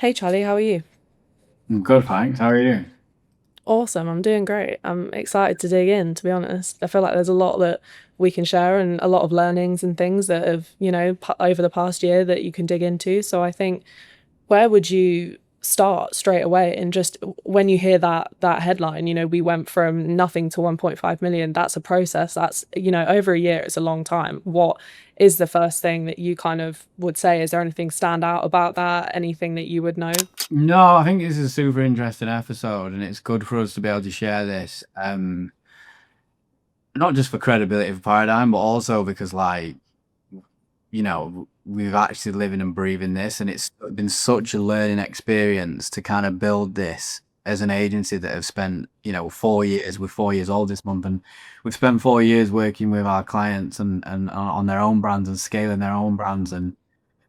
Hey Charlie, how are you? I'm good, thanks. How are you? Awesome, I'm doing great. I'm excited to dig in, to be honest. I feel like there's a lot that we can share and a lot of learnings and things that have, over the past year that you can dig into. So I think where would you start straight away? And just when you hear that headline, we went from nothing to 1.5 million. That's a process. That's, over a year. It's a long time. What is the first thing that you kind of would say? Is there anything stand out about that? Anything that you would know? No, I think this is a super interesting episode, and it's good for us to be able to share this. Not just for credibility of Paradigm, but also because, like, we've actually living and breathing this, and it's been such a learning experience to kind of build this as an agency that have spent, 4 years. We're 4 years old this month, and we've spent 4 years working with our clients and on their own brands and scaling their own brands and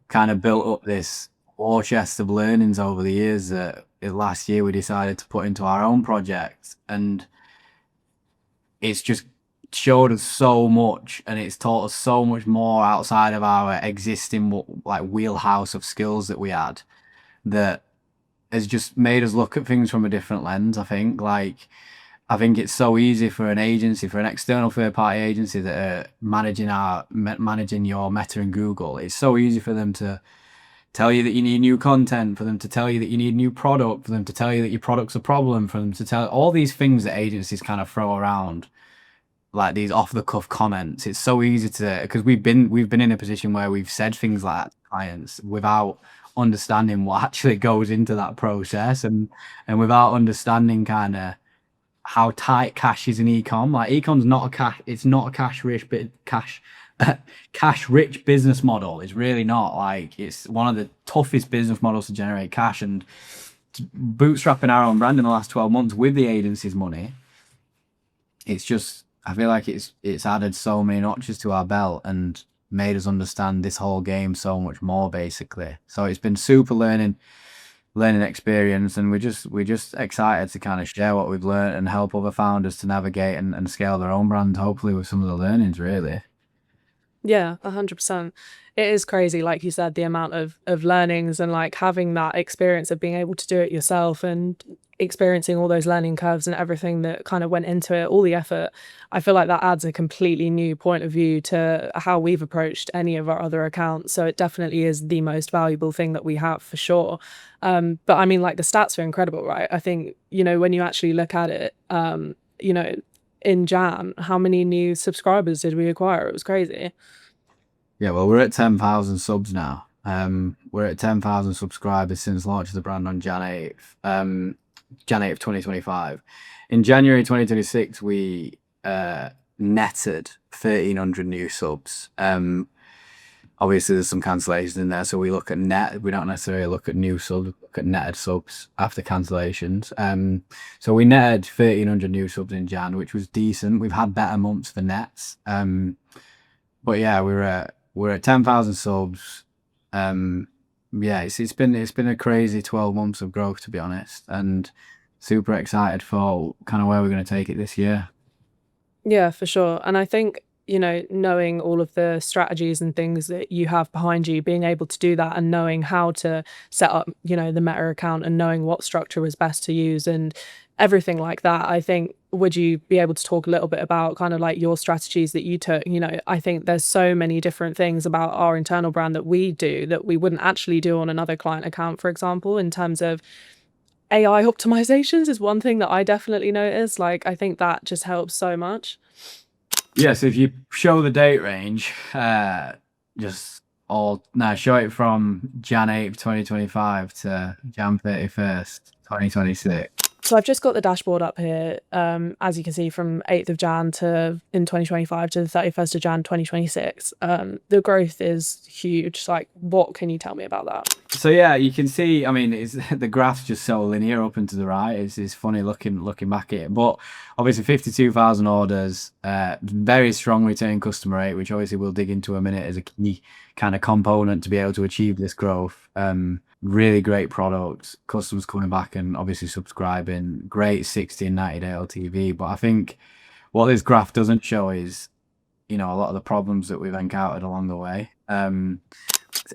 kind of built up this war chest of learnings over the years that last year we decided to put into our own project. And it's just showed us so much and it's taught us so much more outside of our existing like wheelhouse of skills that we had that has just made us look at things from a different lens. I think it's so easy for an agency, for an external third party agency that are managing your Meta and Google. It's so easy for them to tell you that you need new content, for them to tell you that you need new product, for them to tell you that your product's a problem, for them to tell all these things that agencies kind of throw around, like these off the cuff comments. It's so easy to because we've been in a position where we've said things like that to clients without understanding what actually goes into that process and without understanding kind of how tight cash is in ecom. Like ecom's not a cash, it's not a cash rich bit cash rich business model. It's really not. Like it's one of the toughest business models to generate cash and bootstrapping our own brand in the last 12 months with the agency's money. It's just I feel like it's added so many notches to our belt and made us understand this whole game so much more basically. So it's been super learning experience and we're just excited to kind of share what we've learned and help other founders to navigate and scale their own brand hopefully with some of the learnings really. Yeah, 100%. It is crazy, like you said, the amount of learnings and like having that experience of being able to do it yourself and experiencing all those learning curves and everything that kind of went into it, all the effort. I feel like that adds a completely new point of view to how we've approached any of our other accounts. So it definitely is the most valuable thing that we have for sure. But I mean, like the stats are incredible, right? I think, when you actually look at it, you know, in Jan, how many new subscribers did we acquire? It was crazy. Yeah, well, we're at 10,000 subs now. We're at 10,000 subscribers since launch of the brand on Jan 8th, Jan 8th, 2025. In January 2026, we netted 1,300 new subs. Obviously, there's some cancellations in there, so we look at net. We don't necessarily look at new subs, we look at netted subs after cancellations. So we netted 1,300 new subs in Jan, which was decent. We've had better months for nets. But yeah, we're at 10,000 subs. Um, yeah, it's been a crazy 12 months of growth to be honest, and super excited for kind of where we're going to take it this year. Yeah, for sure. And I think, knowing all of the strategies and things that you have behind you, being able to do that and knowing how to set up, the Meta account and knowing what structure was best to use and everything like that. I think, would you be able to talk a little bit about kind of like your strategies that you took? I think there's so many different things about our internal brand that we do that we wouldn't actually do on another client account, for example, in terms of AI optimizations is one thing that I definitely notice. Like, I think that just helps so much. Yes, if you show the date range, just all now show it from Jan 8th, 2025 to Jan 31st, 2026. So I've just got the dashboard up here, as you can see, from 8th of Jan to in 2025 to the 31st of Jan 2026. The growth is huge. Like, what can you tell me about that? So yeah, you can see. I mean, it's the graph's just so linear up and to the right. It's funny looking back at it. But obviously, 52,000 orders, very strong return customer rate, which obviously we'll dig into a minute as a key kind of component to be able to achieve this growth. Really great products, customers coming back and obviously subscribing. Great 60 and 90 day LTV. But I think what this graph doesn't show is, a lot of the problems that we've encountered along the way.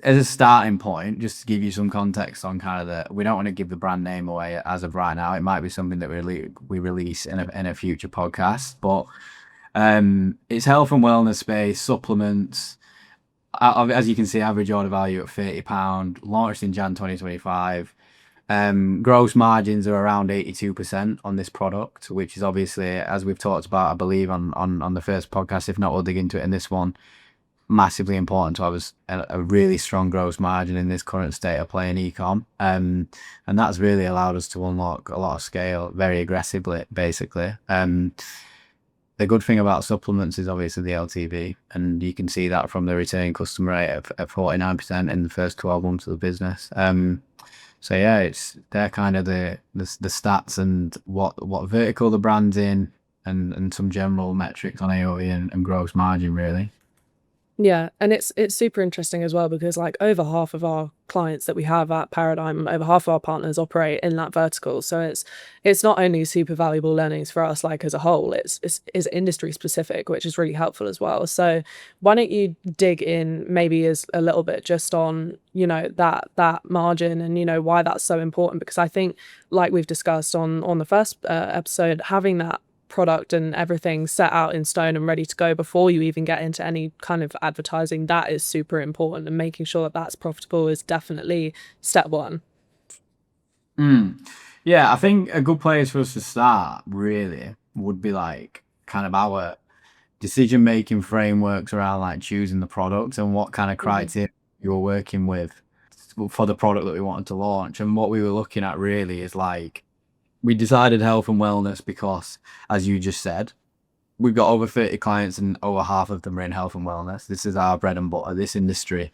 as a starting point, just to give you some context on kind of we don't want to give the brand name away as of right now. It might be something that we release in a future podcast, but it's health and wellness space, supplements. As you can see, average order value at £30, launched in Jan 2025. Gross margins are around 82% on this product, which is obviously, as we've talked about, I believe on the first podcast. If not, we'll dig into it in this one. Massively important to have a really strong gross margin in this current state of play in ecom, and that's really allowed us to unlock a lot of scale very aggressively, basically. The good thing about supplements is obviously the LTV, and you can see that from the returning customer rate at 49% in the first 12 months of the business. So yeah, they're kind of the stats and what vertical the brand's in, and some general metrics on AOV and gross margin, really. Yeah, and it's super interesting as well because like over half of our clients that we have at Paradigm, over half of our partners operate in that vertical. So it's not only super valuable learnings for us like as a whole, it's industry specific, which is really helpful as well. So why don't you dig in maybe as a little bit just on, you know, that margin and, you know, why that's so important? Because I think like we've discussed on the first episode, having that product and everything set out in stone and ready to go before you even get into any kind of advertising, that is super important, and making sure that that's profitable is definitely step one. Yeah, I think a good place for us to start really would be like kind of our decision making frameworks around like choosing the product and what kind of criteria you were working with for the product that we wanted to launch. And what we were looking at really is like, we decided health and wellness because, as you just said, we've got over 30 clients and over half of them are in health and wellness. This is our bread and butter. This industry,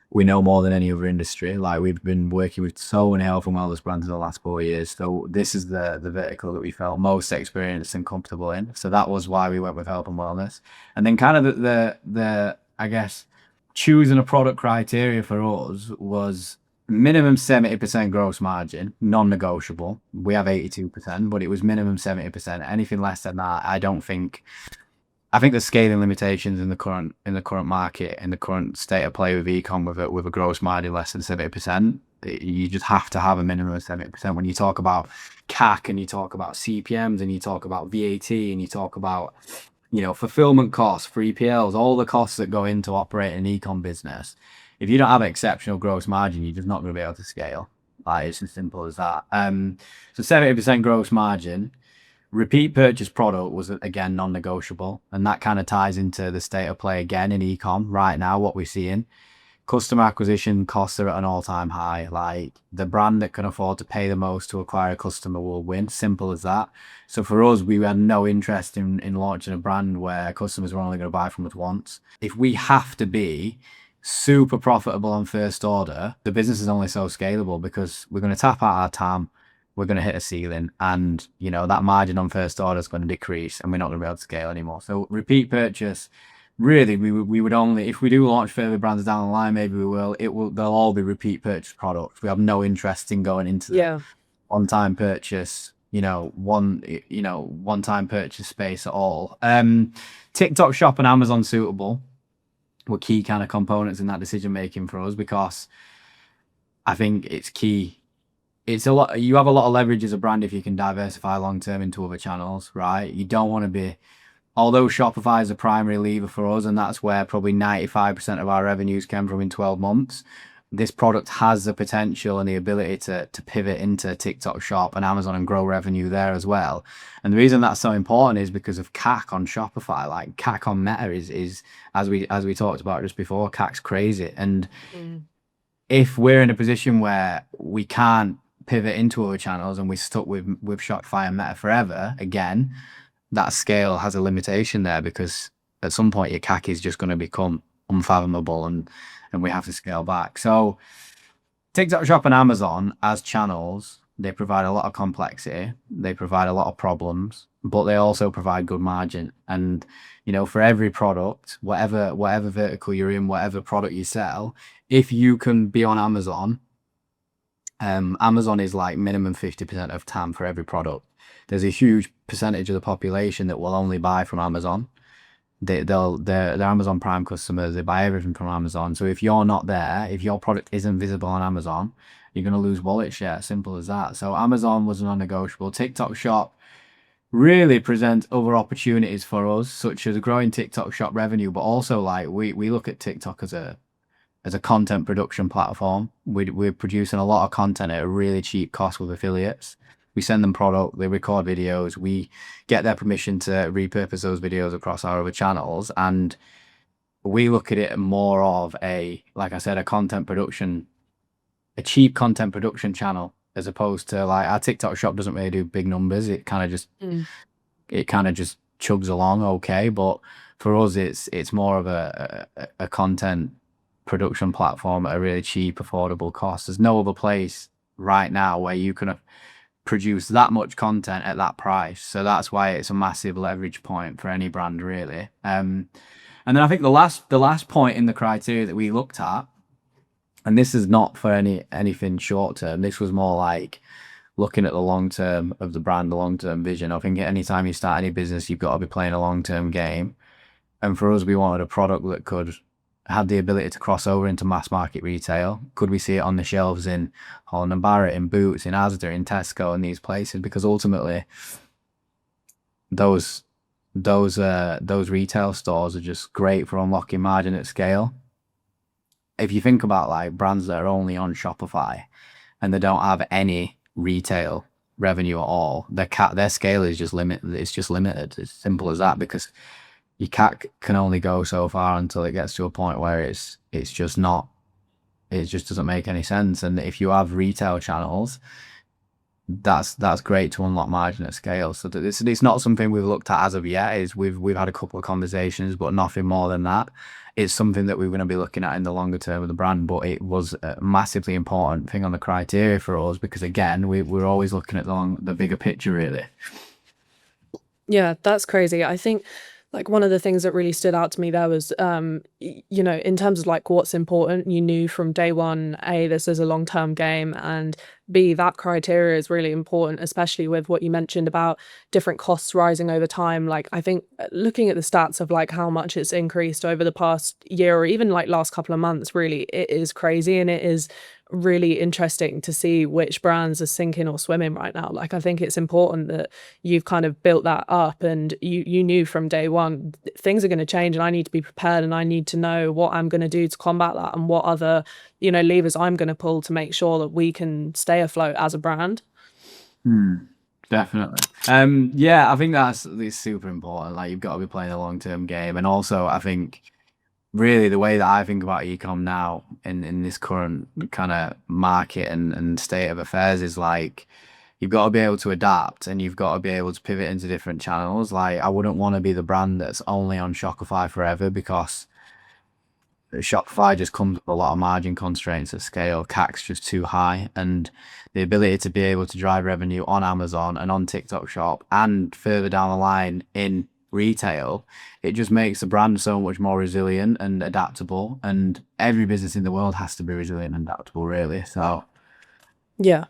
we know more than any other industry. Like, we've been working with so many health and wellness brands in the last 4 years. So this is the vertical that we felt most experienced and comfortable in. So that was why we went with health and wellness. And then kind of the I guess, choosing a product criteria for us was minimum 70% gross margin, non-negotiable. We have 82%, but it was minimum 70%. Anything less than that, I think the scaling limitations in the current market, in the current state of play with ecom, with a gross margin less than 70%, you just have to have a minimum of 70%. When you talk about CAC and you talk about CPMs and you talk about VAT and you talk about, you know, fulfillment costs, 3PLs, all the costs that go into operating an ecom business, if you don't have exceptional gross margin, you're just not going to be able to scale. Like, it's as simple as that. So 70% gross margin. Repeat purchase product was, again, non-negotiable, and that kind of ties into the state of play again in ecom right now. What we're seeing, customer acquisition costs are at an all-time high. Like, the brand that can afford to pay the most to acquire a customer will win. Simple as that. So for us, we had no interest in launching a brand where customers were only going to buy from us once. If we have to be super profitable on first order, the business is only so scalable because we're going to tap out our TAM, we're going to hit a ceiling, and, you know, that margin on first order is going to decrease and we're not going to be able to scale anymore. So repeat purchase, really, we would only, if we do launch further brands down the line, maybe we will, they'll all be repeat purchase products. We have no interest in going into the one-time purchase, one-time purchase space at all. TikTok Shop and Amazon Suitable were key kind of components in that decision making for us, because I think it's key. It's a lot. You have a lot of leverage as a brand if you can diversify long term into other channels, right? You don't want to be, although Shopify is a primary lever for us, and that's where probably 95% of our revenues came from in 12 months. This product has the potential and the ability to pivot into TikTok Shop and Amazon and grow revenue there as well. And the reason that's so important is because of CAC on Shopify. Like, CAC on Meta is as we talked about just before, CAC's crazy. And if we're in a position where we can't pivot into other channels and we're stuck with Shopify and Meta forever, again, that scale has a limitation there, because at some point your CAC is just going to become unfathomable and we have to scale back. So TikTok Shop and Amazon as channels, they provide a lot of complexity, they provide a lot of problems, but they also provide good margin. And, you know, for every product, whatever vertical you're in, whatever product you sell, if you can be on Amazon, Amazon is like minimum 50% of TAM for every product. There's a huge percentage of the population that will only buy from Amazon. they're Amazon Prime customers. They buy everything from Amazon. So if you're not there, if your product isn't visible on Amazon, you're going to lose wallet share. Simple as that. So Amazon was non-negotiable. TikTok Shop really presents other opportunities for us, such as growing TikTok Shop revenue, but also like we look at TikTok as a content production platform. We're producing a lot of content at a really cheap cost with affiliates. We send them product, they record videos, we get their permission to repurpose those videos across our other channels, and we look at it more of a, like I said, a cheap content production channel, as opposed to like our TikTok shop doesn't really do big numbers. Mm. It kind of just chugs along okay, but for us it's more of a content production platform at a really cheap, affordable cost. There's no other place right now where you can produce that much content at that price. So that's why it's a massive leverage point for any brand, really. And then I think the last point in the criteria that we looked at, and this is not for anything short term. This was more like looking at the long term of the brand, the long term vision. I think anytime you start any business, you've got to be playing a long term game. And for us, we wanted a product that could have the ability to cross over into mass market retail. Could we see it on the shelves in Holland and Barrett, in Boots, in Asda, in Tesco, and these places? Because ultimately, those those retail stores are just great for unlocking margin at scale. If you think about like brands that are only on Shopify and they don't have any retail revenue at all, their scale is just limited. It's just limited. It's simple as that, because your CAC can only go so far until it gets to a point where it's just not, it just doesn't make any sense. And if you have retail channels, that's great to unlock margin at scale. So that it's not something we've looked at as of yet. Is we've had a couple of conversations, but nothing more than that. It's something that we're going to be looking at in the longer term of the brand. But it was a massively important thing on the criteria for us, because again, we're always looking at the bigger picture, really. Yeah, that's crazy. I think like one of the things that really stood out to me there was you know, in terms of like what's important, you knew from day one, A, this is a long-term game, and B, that criteria is really important, especially with what you mentioned about different costs rising over time. Like I think looking at the stats of like how much it's increased over the past year or even like last couple of months, really it is crazy, and it is really interesting to see which brands are sinking or swimming right now. Like I think it's important that you've kind of built that up, and you knew from day one things are going to change, and I need to be prepared, and I need to know what I'm going to do to combat that, and what other, you know, levers I'm going to pull to make sure that we can stay afloat as a brand. Definitely. Yeah, I think it's super important. Like you've got to be playing a long-term game, and also I think really the way that I think about ecom now in this current kind of market and state of affairs is like you've got to be able to adapt, and you've got to be able to pivot into different channels. Like I wouldn't want to be the brand that's only on Shopify forever, because Shopify just comes with a lot of margin constraints at scale. CAC's just too high, and the ability to be able to drive revenue on Amazon and on TikTok Shop and further down the line in retail, it just makes the brand so much more resilient and adaptable. And every business in the world has to be resilient and adaptable, really. So Yeah.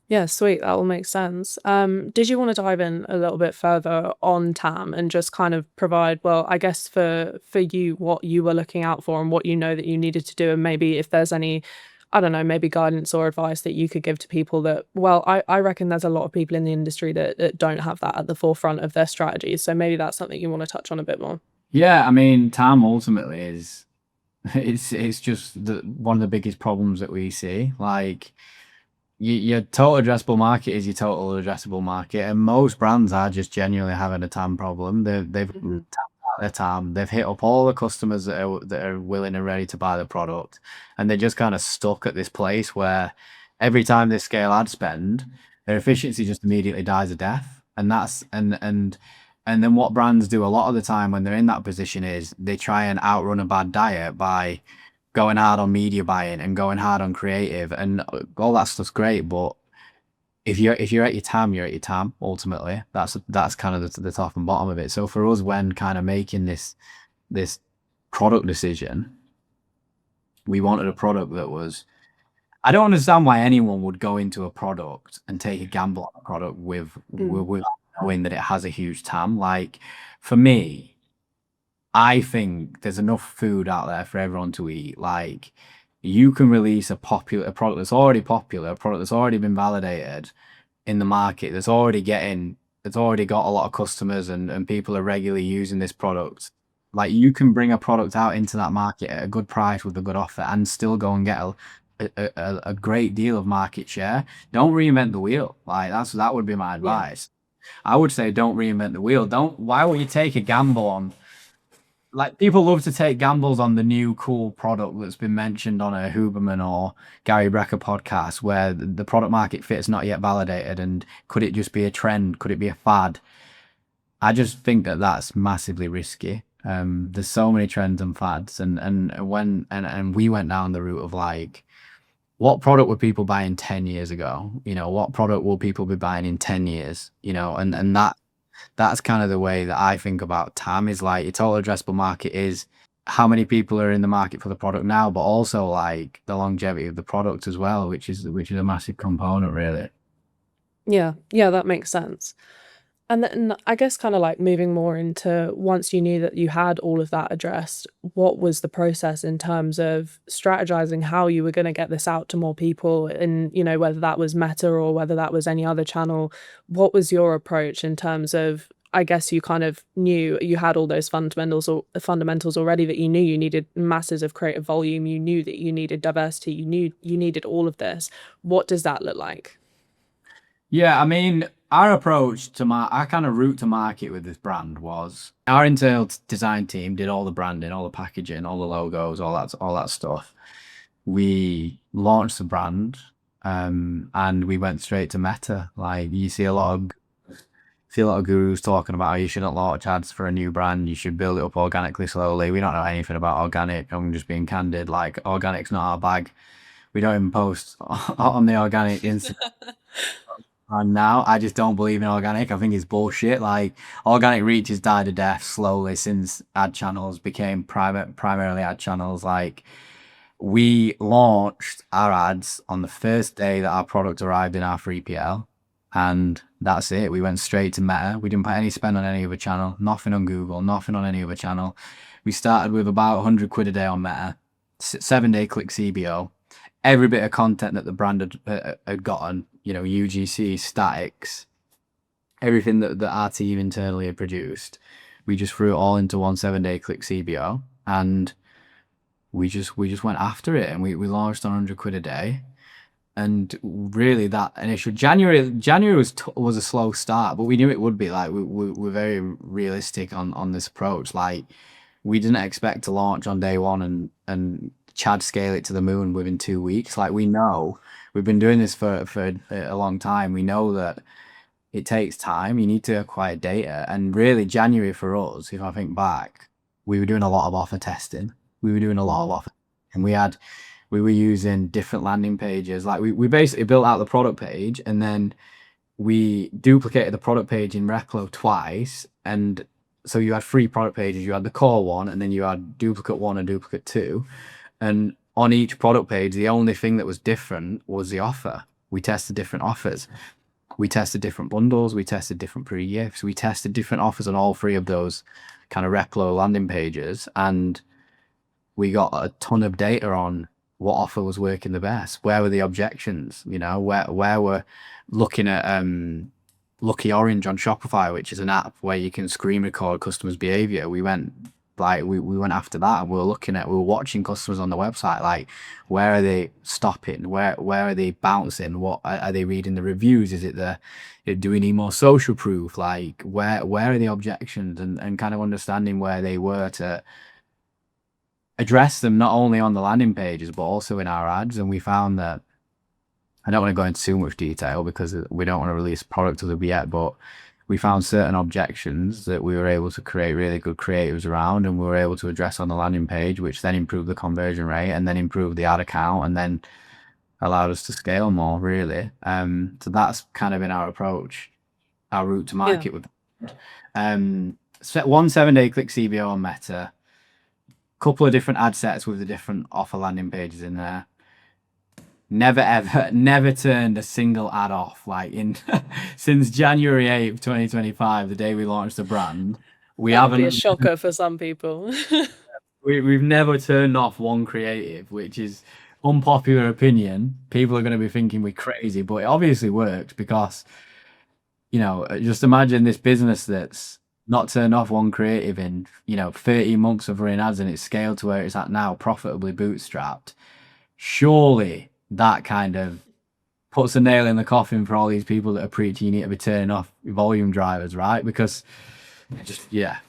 Yeah, sweet. That all makes sense. Did you want to dive in a little bit further on TAM and just kind of provide, well, I guess for you, what you were looking out for and what you know that you needed to do, and maybe if there's any, I don't know, maybe guidance or advice that you could give to people that, well, I reckon there's a lot of people in the industry that don't have that at the forefront of their strategies. So maybe that's something you want to touch on a bit more. yeah, I mean, TAM ultimately is it's just one of the biggest problems that we see. Like your total addressable market is your total addressable market, and most brands are just genuinely having a TAM problem. They've Mhm. tapped out their TAM. They've hit up all the customers that are willing and ready to buy the product, and they're just kind of stuck at this place where every time they scale ad spend, their efficiency just immediately dies a death. And then what brands do a lot of the time when they're in that position is they try and outrun a bad diet by going hard on media buying and going hard on creative, and all that stuff's great, but if you're at your TAM, you're at your TAM. Ultimately, that's kind of the top and bottom of it. So for us, when kind of making this product decision, we wanted a product that was. I don't understand why anyone would go into a product and take a gamble on a product with Mm. knowing that it has a huge TAM. Like for me, I think there's enough food out there for everyone to eat. Like, you can release a product that's already popular, a product that's already been validated in the market, that's already got a lot of customers, and people are regularly using this product. Like, you can bring a product out into that market at a good price with a good offer and still go and get a great deal of market share. Don't reinvent the wheel. Like, that would be my Yeah. advice. I would say don't reinvent the wheel. Don't Why would you take a gamble on, like, people love to take gambles on the new cool product that's been mentioned on a Huberman or Gary Brecker podcast where the product market fit is not yet validated, and could it just be a trend? Could it be a fad? I just think that that's massively risky. There's so many trends and fads, and we went down the route of, like, what product were people buying 10 years ago? What product will people be buying in 10 years? And that's kind of the way that I think about TAM, is like, your total addressable market is how many people are in the market for the product now, but also like the longevity of the product as well, which is a massive component, really. Yeah. Yeah, that makes sense. And then I guess kind of like moving more into, once you knew that you had all of that addressed, what was the process in terms of strategizing how you were going to get this out to more people, and whether that was Meta or whether that was any other channel? What was your approach in terms of, I guess you kind of knew you had all those fundamentals already, that you knew you needed masses of creative volume, you knew that you needed diversity, you knew you needed all of this. What does that look like? Yeah, I mean, our kind of route to market with this brand was our internal design team did all the branding, all the packaging, all the logos, all that stuff. We launched the brand, and we went straight to Meta. Like, you see a lot of gurus talking about how you shouldn't launch ads for a new brand. You should build it up organically, slowly. We don't know anything about organic. I'm just being candid. Like, organic's not our bag. We don't even post on the organic Instagram. And now I just don't believe in organic. I think it's bullshit. Like, organic reach has died a death slowly since ad channels became primarily ad channels. Like, we launched our ads on the first day that our product arrived in our 3PL, and that's it. We went straight to Meta. We didn't put any spend on any other channel, nothing on Google, nothing on any other channel. We started with about 100 quid a day on Meta, 7-day click CBO. Every bit of content that the brand had gotten, UGC, statics, everything that our team internally had produced, we just threw it all into one 7-day click CBO, and we just went after it, and we launched on 100 quid a day. And really, that initial January was a slow start, but we knew it would be. Like, we're very realistic on this approach. Like, we didn't expect to launch on day one and Chad scale it to the moon within 2 weeks. Like, we know, we've been doing this for a long time. We know that it takes time. You need to acquire data. And really, January for us, if I think back, we were doing a lot of offer testing. We were doing a lot of offer, and we were using different landing pages. Like, we basically built out the product page, and then we duplicated the product page in Replo twice. And so you had 3 product pages. You had the core one, and then you had duplicate 1 and duplicate 2. And on each product page, the only thing that was different was the offer. We tested different offers. We tested different bundles. We tested different pre-gifts. We tested different offers on all 3 of those kind of Replo landing pages. And we got a ton of data on what offer was working the best. Where were the objections? Where we're looking at Lucky Orange on Shopify, which is an app where you can screen record customers' behavior. We went after that, and we were watching customers on the website. Like, where are they stopping? Where are they bouncing? What are they reading the reviews? Is it do we need more social proof? Like, where are the objections? And kind of understanding where they were to address them, not only on the landing pages but also in our ads. And we found that, I don't want to go into too much detail because we don't want to release product as of yet, but we found certain objections that we were able to create really good creatives around, and we were able to address on the landing page, which then improved the conversion rate, and then improved the ad account, and then allowed us to scale more, really. So that's kind of been our approach, our route to Yeah. market with one 7-day click CBO on Meta, couple of different ad sets with the different offer landing pages in there. Never turned a single ad off. Like, in since January 8th, 2025, the day we launched the brand, We That would be a haven't shocker for some people. we've never turned off one creative, which is unpopular opinion. People are going to be thinking we're crazy, but it obviously works because, just imagine this business that's not turned off one creative in, 30 months of running ads and it's scaled to where it's at now, profitably bootstrapped. Surely that kind of puts a nail in the coffin for all these people that are preaching you need to be turning off volume drivers, right? Because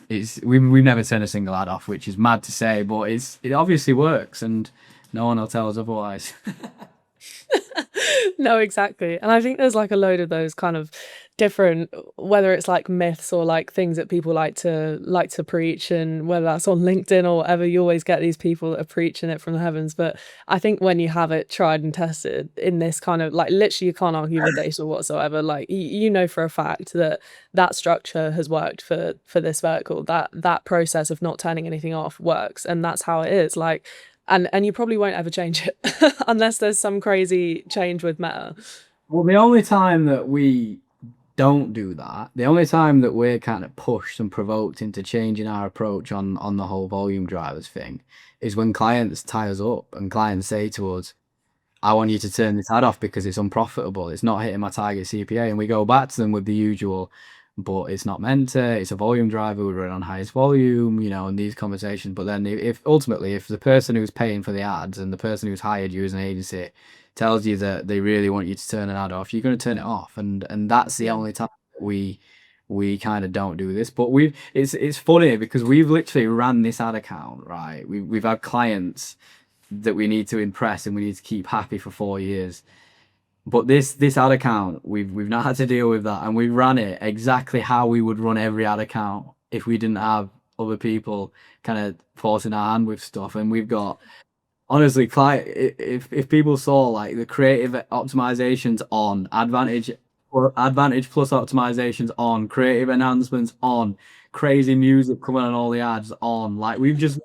it's we've never turned a single ad off, which is mad to say, but it obviously works, and no one will tell us otherwise. No, exactly. And I think there's like a load of those kind of different, whether it's like myths or like things that people like to preach, and whether that's on LinkedIn or whatever, you always get these people that are preaching it from the heavens. But I think when you have it tried and tested in this kind of like, literally you can't argue the data whatsoever. Like you know for a fact that that structure has worked for this vertical. That process of not turning anything off works, and that's how it is. Like and you probably won't ever change it unless there's some crazy change with Meta. Well, the only time that we don't do that, the only time that we're kind of pushed and provoked into changing our approach on the whole volume drivers thing is when clients tie us up and clients say to us, I want you to turn this ad off because it's unprofitable. It's not hitting my target CPA. And we go back to them with the usual, but it's not meant to. It's a volume driver. We run on highest volume, and these conversations. But then if ultimately, if the person who's paying for the ads and the person who's hired you as an agency tells you that they really want you to turn an ad off, you're going to turn it off. And that's the Yeah. only time that we kind of don't do this. But it's funny because we've literally ran this ad account, right? We've had clients that we need to impress and we need to keep happy for 4 years. But this ad account, we've not had to deal with that, and we ran it exactly how we would run every ad account if we didn't have other people kind of forcing our hand with stuff. And we've got honestly, client, if people saw like the creative optimizations on advantage or advantage plus optimizations on creative enhancements on crazy music coming on all the ads on, like we've just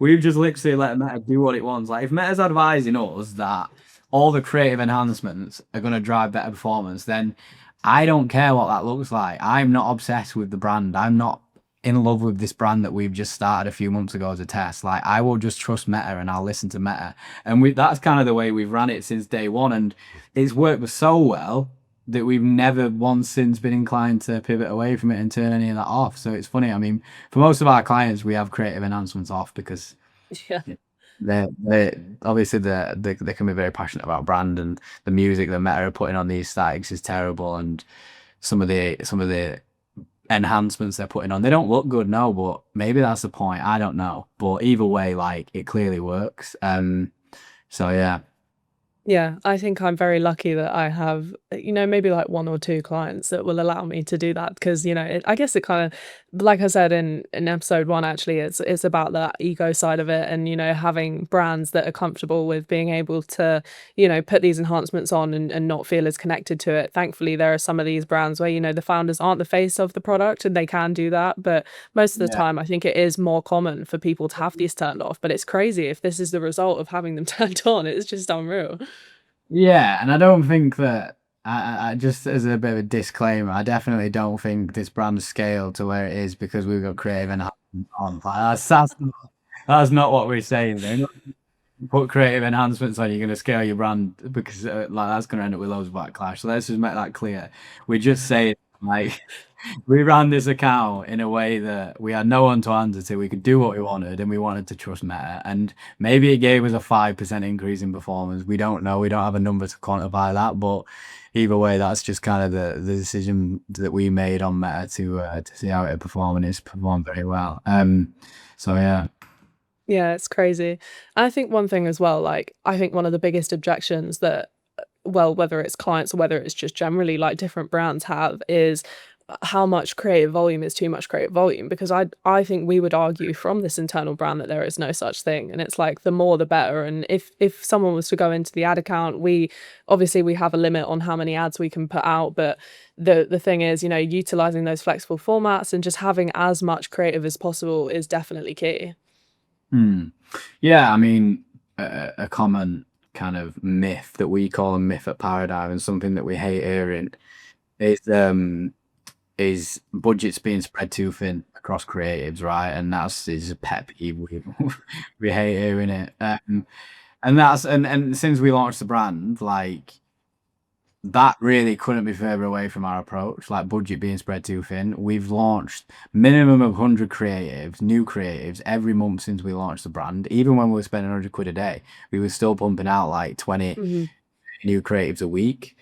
literally let Meta do what it wants. Like if Meta's advising us that all the creative enhancements are going to drive better performance, then I don't care what that looks like. I'm not obsessed with the brand. I'm not in love with this brand that we've just started a few months ago as a test. Like I will just trust Meta and I'll listen to Meta. And that's kind of the way we've ran it since day one. And it's worked so well that we've never once since been inclined to pivot away from it and turn any of that off. So it's funny. I mean, for most of our clients, we have creative enhancements off because Yeah. they obviously they can be very passionate about brand, and the music that Meta are putting on these statics is terrible, and some of the enhancements they're putting on, they don't look good, no, but maybe that's the point. I don't know, but either way, like it clearly works. So yeah. Yeah, I think I'm very lucky that I have, maybe like one or two clients that will allow me to do that because, I guess it kind of, like I said in episode one, actually, it's about that ego side of it and, having brands that are comfortable with being able to, put these enhancements on and not feel as connected to it. Thankfully, there are some of these brands where, the founders aren't the face of the product and they can do that. But most of the Yeah. time, I think it is more common for people to have these turned off. But it's crazy if this is the result of having them turned on. It's just unreal. Yeah, and I don't think that I just as a bit of a disclaimer, I definitely don't think this brand scaled to where it is because we've got creative enhancement on. Like, that's not what we're saying. They're not put creative enhancements on, you're going to scale your brand because like that's going to end up with loads of backlash. So let's just make that clear. We're just saying like we ran this account in a way that we had no one to answer to. We could do what we wanted, and we wanted to trust Meta. And maybe it gave us a 5% increase in performance. We don't know. We don't have a number to quantify that. But either way, that's just kind of the decision that we made on Meta to see how it performed, and it's performed very well. So yeah. Yeah, it's crazy. And I think one thing as well, like, I think one of the biggest objections that, well, whether it's clients or whether it's just generally like different brands have is how much creative volume is too much creative volume. Because I think we would argue from this internal brand that there is no such thing. And it's like the more the better. And if someone was to go into the ad account, we obviously we have a limit on how many ads we can put out. But the thing is, utilizing those flexible formats and just having as much creative as possible is definitely key. Hmm. Yeah, I mean, a common kind of myth that we call a myth at Paradigm, and something that we hate hearing is is budgets being spread too thin across creatives, right? And that's is a pet peeve. We hate hearing it. And that's and since we launched the brand, like that really couldn't be further away from our approach. Like budget being spread too thin. We've launched minimum of 100 creatives, new creatives every month since we launched the brand. Even when we were spending 100 quid a day, we were still pumping out like 20 Mhm. new creatives a week.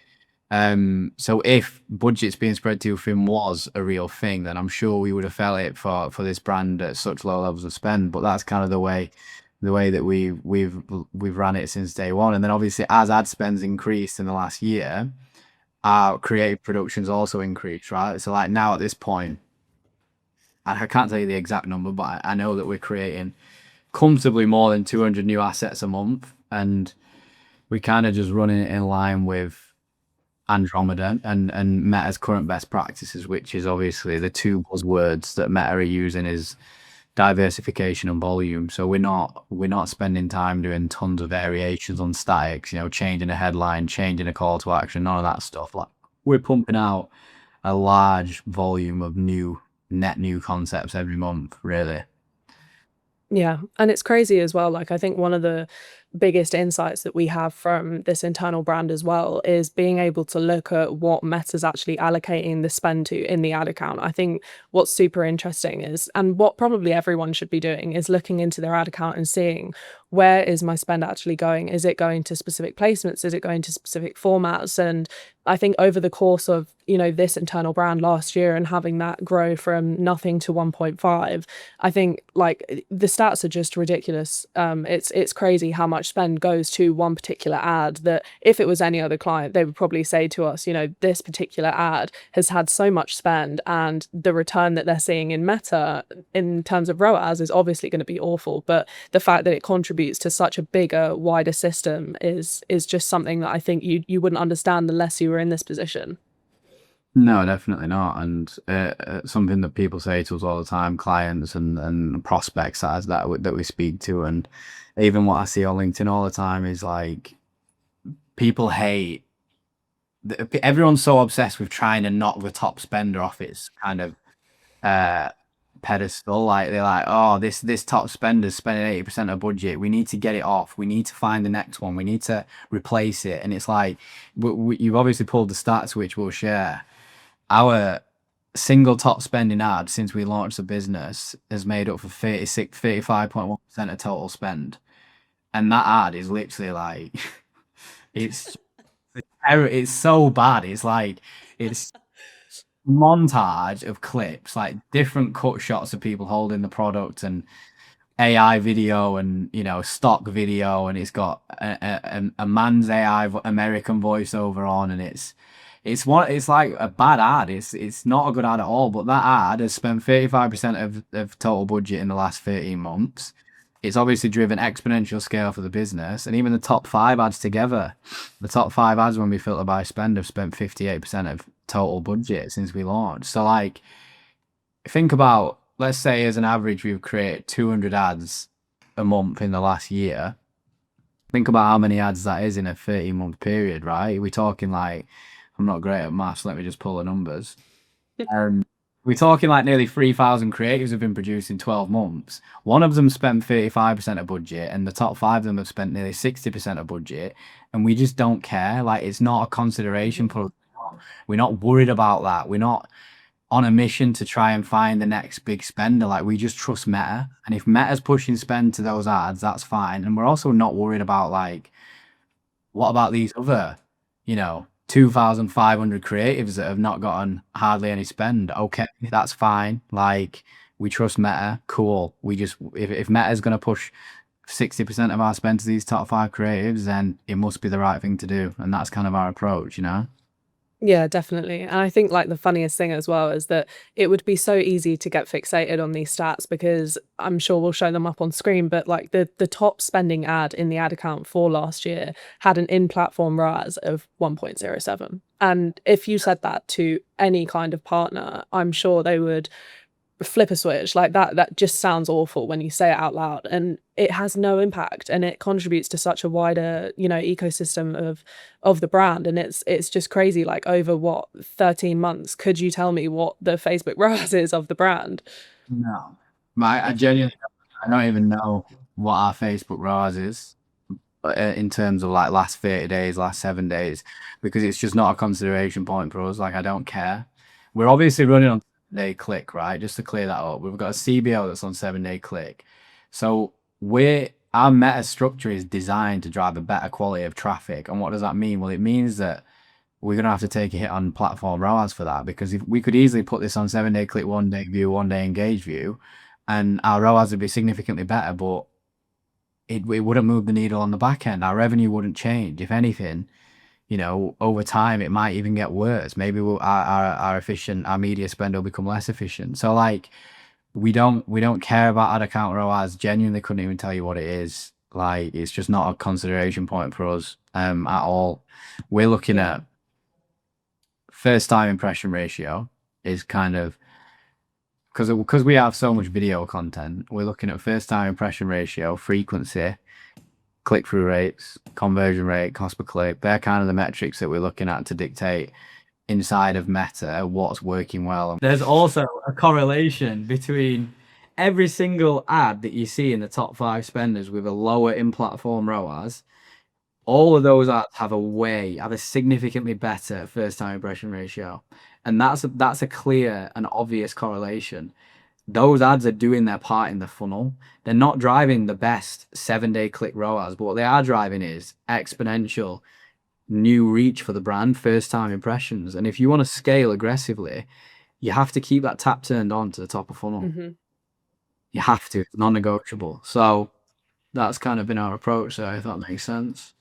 So if budgets being spread too thin was a real thing, then I'm sure we would have felt it for this brand at such low levels of spend. But that's kind of the way that we've ran it since day one. And then obviously as ad spends increased in the last year, our creative productions also increased, right? So like now at this point, and I can't tell you the exact number, but I know that we're creating comfortably more than 200 new assets a month, and we kind of just running it in line with Andromeda and Meta's current best practices, which is obviously the two buzzwords that Meta are using is diversification and volume. So we're not spending time doing tons of variations on statics, changing a headline, changing a call to action, none of that stuff. Like we're pumping out a large volume of net new concepts every month, really. Yeah, and it's crazy as well, like, I think one of the biggest insights that we have from this internal brand as well is being able to look at what Meta's actually allocating the spend to in the ad account. I think what's super interesting is and what probably everyone should be doing, is looking into their ad account and seeing where is my spend actually going? Is it going to specific placements? Is it going to specific formats? And I think over the course of, this internal brand last year and having that grow from nothing to 1.5, I think like the stats are just ridiculous. It's crazy how much spend goes to one particular ad that if it was any other client, they would probably say to us, this particular ad has had so much spend and the return that they're seeing in Meta in terms of ROAS is obviously going to be awful. But the fact that it contributes to such a bigger, wider system is just something that I think you wouldn't understand unless you were in this position. No, definitely not. And something that people say to us all the time, clients and prospects that we speak to, and even what I see on LinkedIn all the time is like people hate. Everyone's so obsessed with trying to knock the top spender off its kind of uh, pedestal. Like they're like, oh, this top spender's spending 80% of budget. We need to get it off. We need to find the next one. We need to replace it. And it's like, you've obviously pulled the stats, which we'll share. Our single top spending ad since we launched the business has made up for 35.1% of total spend. And that ad is literally like, it's it's so bad. It's like, it's montage of clips, like different cut shots of people holding the product and AI video and stock video, and it's got a man's AI American voiceover on, and it's like a bad ad. It's not a good ad at all. But that ad has spent 35% of total budget in the last 13 months. It's obviously driven exponential scale for the business, and even the top five ads together, the top five ads when we filter by spend have spent 58% of total budget since we launched. So like, think about, let's say as an average we've created 200 ads a month in the last year. Think about how many ads that is in a 13-month period, right? We're talking like, I'm not great at maths, let me just pull the numbers. We're talking like nearly 3,000 creatives have been produced in 12 months. One of them spent 35% of budget, and the top five of them have spent nearly 60% of budget. And we just don't care. Like, it's not a consideration for us. We're not worried about that. We're not on a mission to try and find the next big spender. Like, we just trust Meta. And if Meta's pushing spend to those ads, that's fine. And we're also not worried about, like, what about these other, 2,500 creatives that have not gotten hardly any spend? Okay, that's fine. Like, we trust Meta. Cool. If Meta's going to push 60% of our spend to these top five creatives, then it must be the right thing to do. And that's kind of our approach. Yeah, definitely. And I think like the funniest thing as well is that it would be so easy to get fixated on these stats because I'm sure we'll show them up on screen, but like the top spending ad in the ad account for last year had an in-platform ROAS of 1.07. And if you said that to any kind of partner, I'm sure they would flip a switch like that just sounds awful when you say it out loud, and it has no impact, and it contributes to such a wider, ecosystem of the brand, and it's just crazy. Like, over what, 13 months, could you tell me what the Facebook ROAS is of the brand? No, I genuinely, I don't even know what our Facebook ROAS is in terms of like last 30 days, last 7 days, because it's just not a consideration point for us. Like, I don't care. We're obviously running on 7-day click, right? Just to clear that up, we've got a CBO that's on 7-day click. So our meta structure is designed to drive a better quality of traffic. And what does that mean? Well, it means that we're gonna have to take a hit on platform ROAS for that, because if we could easily put this on 7-day click, 1-day view, 1-day engage view, and our ROAS would be significantly better, but it wouldn't move the needle on the back end. Our revenue wouldn't change. If anything, over time it might even get worse. Maybe our media spend will become less efficient. So like, we don't care about ad account ROAS. Genuinely couldn't even tell you what it is. Like, it's just not a consideration point for us at all. We're looking Yeah. at first time impression ratio is kind of, because we have so much video content, we're looking at first time impression ratio, frequency, click through rates, conversion rate, cost per click. They're kind of the metrics that we're looking at to dictate inside of Meta what's working well. There's also a correlation between every single ad that you see in the top 5 spenders with a lower in platform ROAS. All of those ads have a significantly better first time impression ratio. And that's a clear and obvious correlation. Those ads are doing their part in the funnel. They're not driving the best 7-day click ROAS, but what they are driving is exponential new reach for the brand, first time impressions. And if you want to scale aggressively, you have to keep that tap turned on to the top of funnel. You have to, it's non-negotiable. So that's kind of been our approach there, if that makes sense.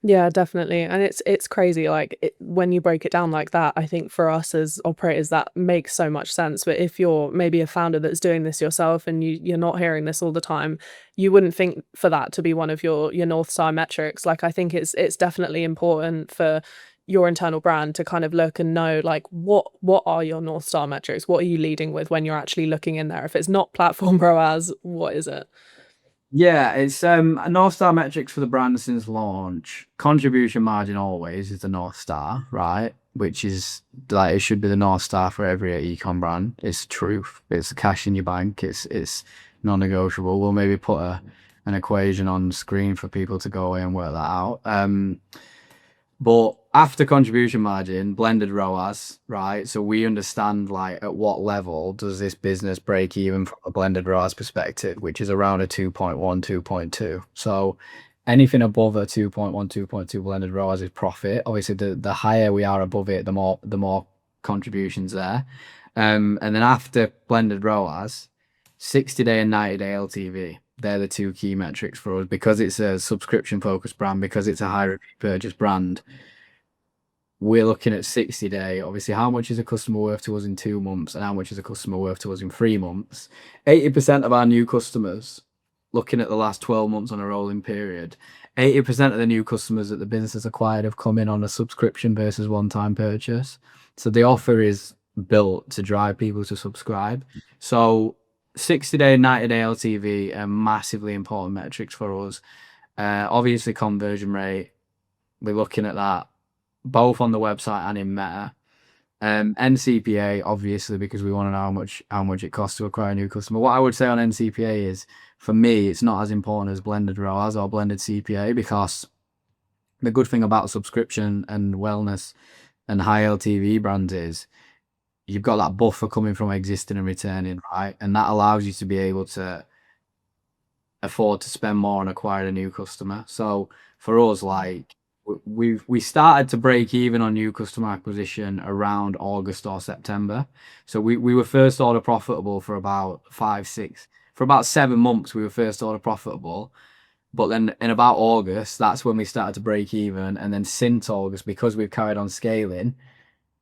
Yeah, definitely. And it's crazy, like, when you break it down like that, I think for us as operators that makes so much sense. But if you're maybe a founder that's doing this yourself and you're not hearing this all the time, you wouldn't think for that to be one of your North Star metrics. Like, I think it's definitely important for your internal brand to kind of look and know, like, what are your North Star metrics? What are you leading with when you're actually looking in there? If it's not platform ROAS, what is it? Yeah, it's North Star metrics for the brand since launch. Contribution margin always is the North Star, right? Which is like, it should be the North Star for every e-com brand. It's the truth. It's the cash in your bank. It's non-negotiable. We'll maybe put an equation on screen for people to go away and work that out. But after contribution margin, blended ROAS, right? So we understand, like, at what level does this business break even from a blended ROAS perspective, which is around a 2.1, 2.2. So anything above a 2.1, 2.2 blended ROAS is profit. Obviously, the higher we are above it, the more contributions there. And then after blended ROAS, 60-day and 90-day LTV. They're the two key metrics for us, because it's a subscription focused brand, because it's a high repeat purchase brand. We're looking at 60-day. Obviously, how much is a customer worth to us in 2 months, and how much is a customer worth to us in 3 months? 80% of our new customers, looking at the last 12 months on a rolling period, 80% of the new customers that the business has acquired have come in on a subscription versus one-time purchase. So the offer is built to drive people to subscribe. So 60-day and 90-day LTV are massively important metrics for us. Obviously, conversion rate, we're looking at that both on the website and in Meta. NCPA, obviously, because we want to know how much it costs to acquire a new customer. What I would say on NCPA is, for me, it's not as important as blended ROAS or blended CPA, because the good thing about subscription and wellness and high LTV brands is you've got that buffer coming from existing and returning, right? And that allows you to be able to afford to spend more on acquiring a new customer. So for us, like, we started to break even on new customer acquisition around August or September. So we were first order profitable for about 7 months. We were first order profitable. But then in about August, that's when we started to break even. And then since August, because we've carried on scaling,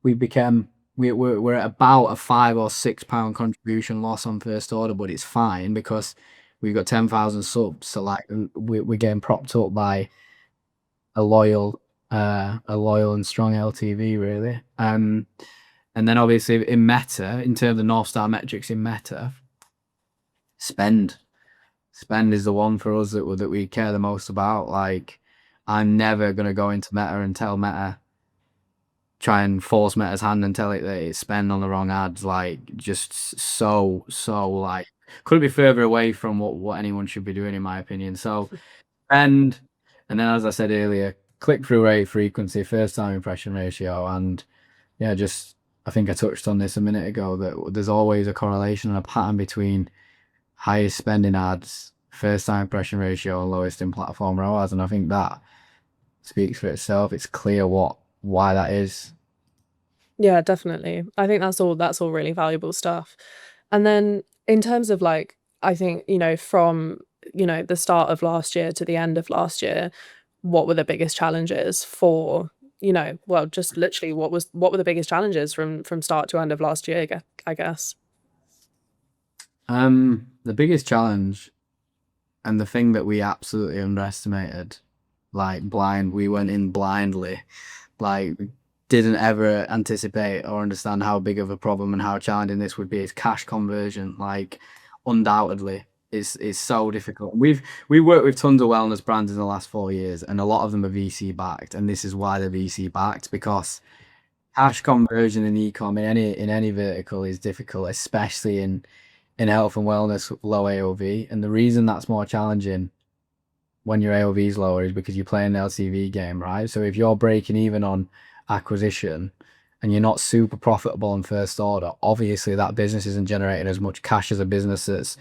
we're at about a £5 or £6 contribution loss on first order, but it's fine because we've got 10,000 subs. So like, we're getting propped up by a loyal and strong LTV, really. And And then obviously in Meta, in terms of North Star metrics in Meta, spend. Spend is the one for us that we care the most about. Like, I'm never gonna go into Meta and tell Meta, try and force Meta's hand and tell it that it's spend on the wrong ads. Like, just so like couldn't be further away from what anyone should be doing, in my opinion. So spend, and then as I said earlier, click through rate, frequency, first time impression ratio, and yeah, just I think I touched on this a minute ago that there's always a correlation and a pattern between highest spending ads, first time impression ratio, and lowest in platform ROAS, and I think that speaks for itself. It's clear why that is. Yeah, definitely. I think that's all really valuable stuff. And then in terms of like, I think, from, the start of last year to the end of last year, what were the biggest challenges for, well, just literally what were the biggest challenges from start to end of last year, I guess. The biggest challenge and the thing that we absolutely underestimated, like we went in blindly, like didn't ever anticipate or understand how big of a problem and how challenging this would be is cash conversion. Like, undoubtedly, it's so difficult. We worked with tons of wellness brands in the last 4 years, and a lot of them are VC backed, and this is why they're VC backed, because cash conversion in e-com in any vertical is difficult, especially in health and wellness, low AOV. And the reason that's more challenging when your AOV is lower is because you play an LTV game, right? So if you're breaking even on acquisition and you're not super profitable on first order, obviously that business isn't generating as much cash as a business that's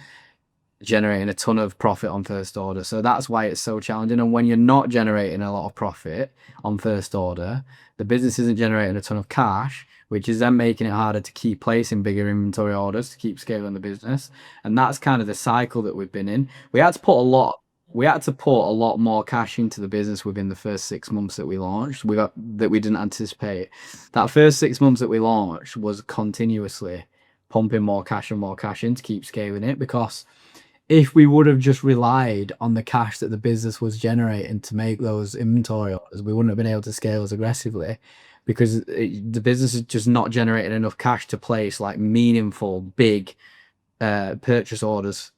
generating a ton of profit on first order. So that's why it's so challenging. And when you're not generating a lot of profit on first order, the business isn't generating a ton of cash, which is then making it harder to keep placing bigger inventory orders to keep scaling the business. And that's kind of the cycle that we've been in. We had to put a lot more cash into the business within the first 6 months that we launched. That we didn't anticipate. That first 6 months that we launched was continuously pumping more cash and more cash in to keep scaling it, because if we would have just relied on the cash that the business was generating to make those inventory orders, we wouldn't have been able to scale as aggressively, because the business is just not generating enough cash to place like meaningful, big purchase orders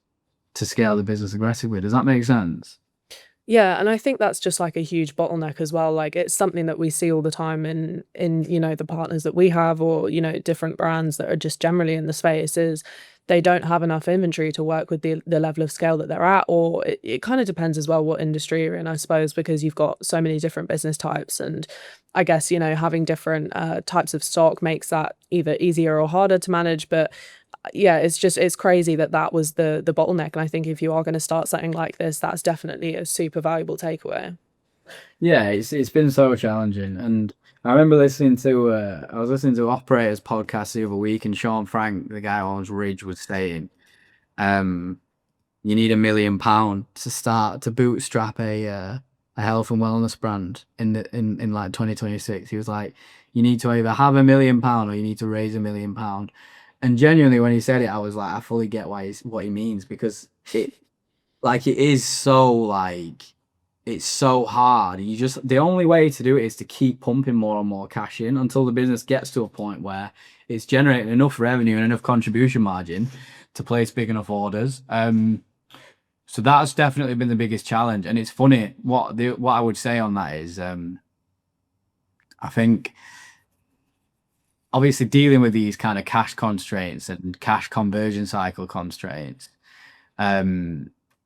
to scale the business aggressively. Does that make sense? Yeah, and I think that's just like a huge bottleneck as well. Like it's something that we see all the time in the partners that we have, or different brands that are just generally in the space, is they don't have enough inventory to work with the level of scale that they're at. Or it kind of depends as well what industry you're in, I suppose, because you've got so many different business types, and I guess having different types of stock makes that either easier or harder to manage. But yeah, it's crazy that was the bottleneck. And I think if you are going to start something like this, that's definitely a super valuable takeaway. Yeah, it's been so challenging. And I remember listening to I was listening to Operators podcast the other week, and Sean Frank, the guy who owns Ridge, was saying, um, you need £1 million to start to bootstrap a health and wellness brand in like 2026. He was like, you need to either have £1 million or you need to raise £1 million. And genuinely, when he said it, I was like, I fully get what he means, because it is so it's so hard. The only way to do it is to keep pumping more and more cash in until the business gets to a point where it's generating enough revenue and enough contribution margin to place big enough orders. So that's definitely been the biggest challenge. And it's funny, what I would say on that is, I think obviously dealing with these kind of cash constraints and cash conversion cycle constraints,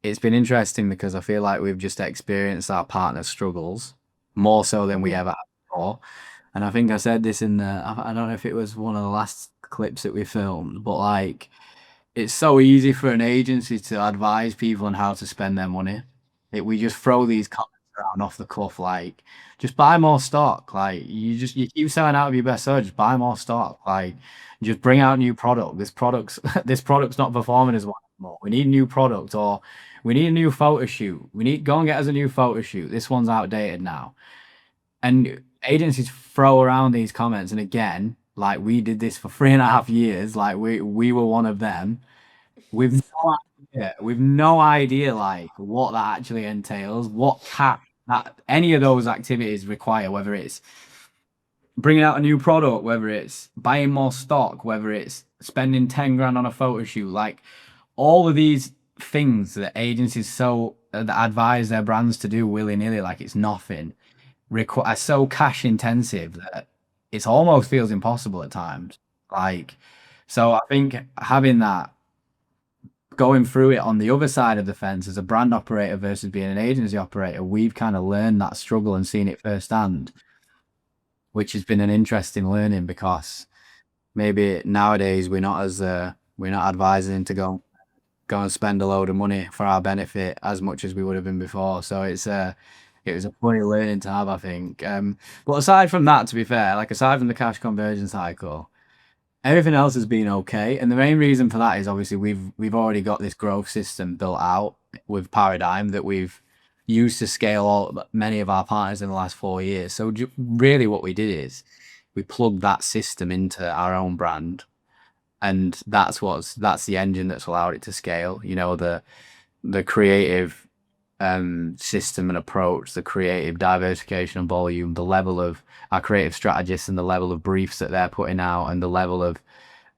it's been interesting because I feel like we've just experienced our partner struggles more so than we ever had before. And I think I said this I don't know if it was one of the last clips that we filmed, but like, it's so easy for an agency to advise people on how to spend their money. We just throw these comments around off the cuff, like, just buy more stock. Like, you keep selling out of your best seller, just buy more stock. Like, just bring out new product. This product's not performing as well anymore. We need a new product, or we need a new photo shoot. Go and get us a new photo shoot. This one's outdated now. And agencies throw around these comments, and again, like, we did this for 3.5 years. Like, we were one of them. We've no idea like what that actually entails, what that any of those activities require, whether it's bringing out a new product, whether it's buying more stock, whether it's spending 10 grand on a photo shoot, like all of these things that agencies that advise their brands to do willy-nilly, like it's nothing, are so cash intensive that it almost feels impossible at times. Like, so I think having that, going through it on the other side of the fence as a brand operator versus being an agency operator, we've kind of learned that struggle and seen it firsthand, which has been an interesting learning because maybe nowadays we're not advising to go and spend a load of money for our benefit as much as we would have been before. So it was a funny learning to have, I think. But aside from that, to be fair, like aside from the cash conversion cycle, everything else has been okay. And the main reason for that is obviously we've already got this growth system built out with Paradigm that we've used to scale many of our partners in the last 4 years. So really what we did is we plugged that system into our own brand, and that's the engine that's allowed it to scale. You know, the creative system and approach, the creative diversification and volume, the level of our creative strategists and the level of briefs that they're putting out, and the level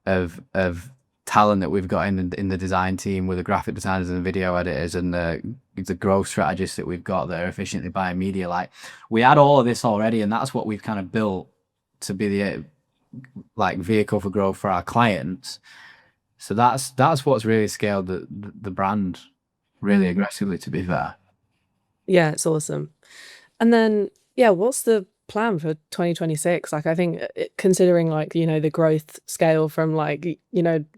of talent that we've got in the design team with the graphic designers and the video editors and the growth strategists that we've got that are efficiently buying media. Like we had all of this already, and that's what we've kind of built to be the like vehicle for growth for our clients. So that's what's really scaled the brand really aggressively, to be fair. Yeah, it's awesome. And then, yeah, what's the plan for 2026? Like, I think considering like, the growth scale from like,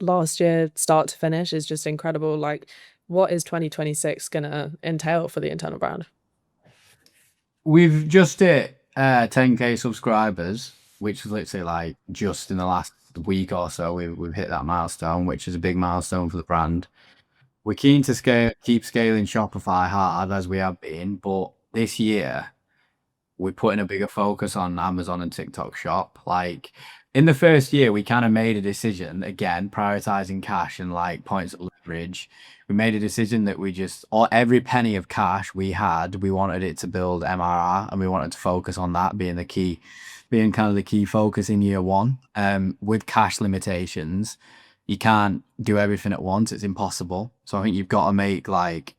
last year start to finish is just incredible. Like, what is 2026 gonna entail for the internal brand? We've just hit 10K subscribers, which is literally like just in the last week or so. We've hit that milestone, which is a big milestone for the brand. We're keen to keep scaling Shopify hard as we have been, but this year we're putting a bigger focus on Amazon and TikTok Shop. Like in the first year, we kind of made a decision, again, prioritizing cash and like points of leverage. We made a decision that or every penny of cash we had, we wanted it to build MRR, and we wanted to focus on that being kind of the key focus in year one. With cash limitations, you can't do everything at once. It's impossible. So I think you've got to make like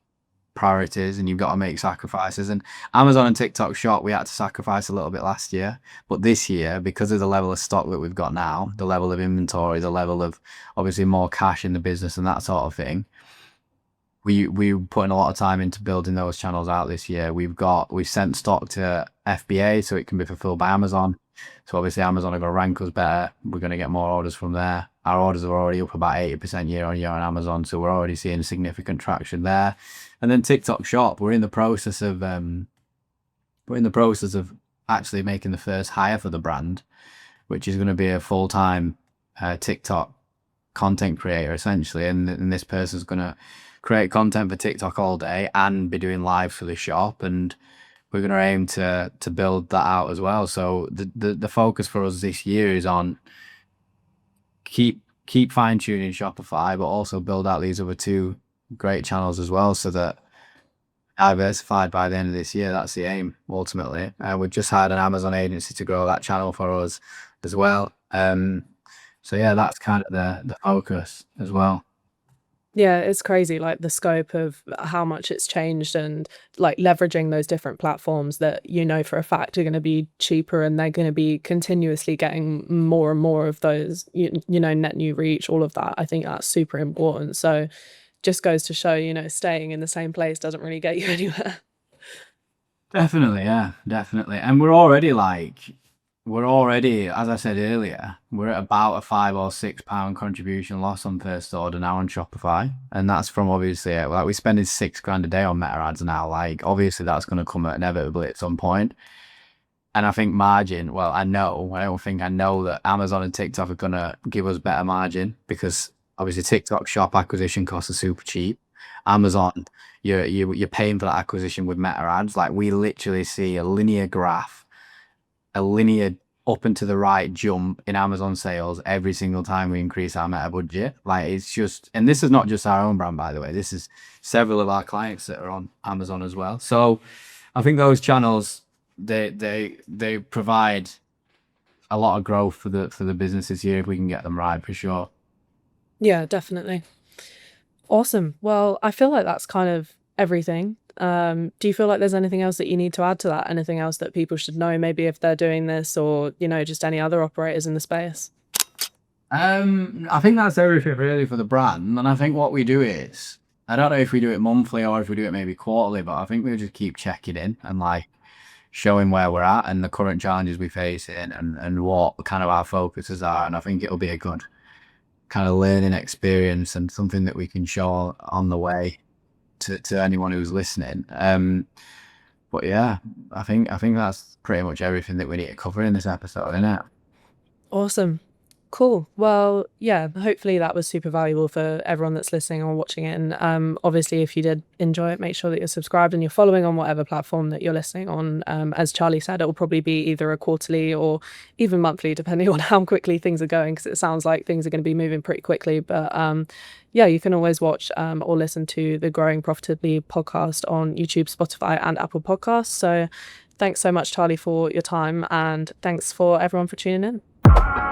priorities, and you've got to make sacrifices. And Amazon and TikTok Shop, we had to sacrifice a little bit last year, but this year, because of the level of stock that we've got now, the level of inventory, the level of obviously more cash in the business and that sort of thing, we putting a lot of time into building those channels out this year. We've sent stock to FBA so it can be fulfilled by Amazon. So obviously Amazon are going to rank us better. We're going to get more orders from there. Our orders are already up about 80% year on year on Amazon, so we're already seeing significant traction there. And then TikTok Shop, we're in the process of actually making the first hire for the brand, which is going to be a full-time TikTok content creator essentially, and this person's going to create content for TikTok all day and be doing live for the shop, and we're going to aim to build that out as well. So the focus for us this year is on keep fine-tuning Shopify, but also build out these other two great channels as well, so that diversified by the end of this year. That's the aim ultimately. We've just hired an Amazon agency to grow that channel for us as well. So yeah, that's kind of the focus as well. Yeah, it's crazy, like the scope of how much it's changed, and like leveraging those different platforms that for a fact are going to be cheaper, and they're going to be continuously getting more and more of those, net new reach, all of that. I think that's super important. So just goes to show, staying in the same place doesn't really get you anywhere. Definitely, yeah, definitely. And we're already, as I said earlier, we're at about a £5 or £6 contribution loss on first order now on Shopify. And that's from obviously, like we're spending £6 a day on meta ads now. Like obviously that's going to come inevitably at some point. And I think margin, well, I know that Amazon and TikTok are going to give us better margin, because obviously TikTok Shop acquisition costs are super cheap. Amazon, you're paying for that acquisition with meta ads. Like we literally see a linear graph, a linear up and to the right jump in Amazon sales every single time we increase our meta budget. Like it's just, and this is not just our own brand, by the way. This is several of our clients that are on Amazon as well. So I think those channels, they provide a lot of growth for the businesses here if we can get them right, for sure. Yeah, definitely. Awesome. Well, I feel like that's kind of everything. Do you feel like there's anything else that you need to add to that? Anything else that people should know, maybe if they're doing this, or, just any other operators in the space? I think that's everything really for the brand. And I think what we do is, I don't know if we do it monthly or if we do it maybe quarterly, but I think we just keep checking in and like showing where we're at and the current challenges we face in and what kind of our focuses are. And I think it'll be a good kind of learning experience and something that we can show on the way to anyone who's listening. But yeah, I think that's pretty much everything that we need to cover in this episode, isn't it? Awesome. Cool. Well, yeah, hopefully that was super valuable for everyone that's listening or watching it. And obviously, if you did enjoy it, make sure that you're subscribed and you're following on whatever platform that you're listening on. As Charlie said, it will probably be either a quarterly or even monthly, depending on how quickly things are going, because it sounds like things are going to be moving pretty quickly. But yeah, you can always watch or listen to the Growing Profitably podcast on YouTube, Spotify, and Apple Podcasts. So thanks so much, Charlie, for your time. And thanks for everyone for tuning in.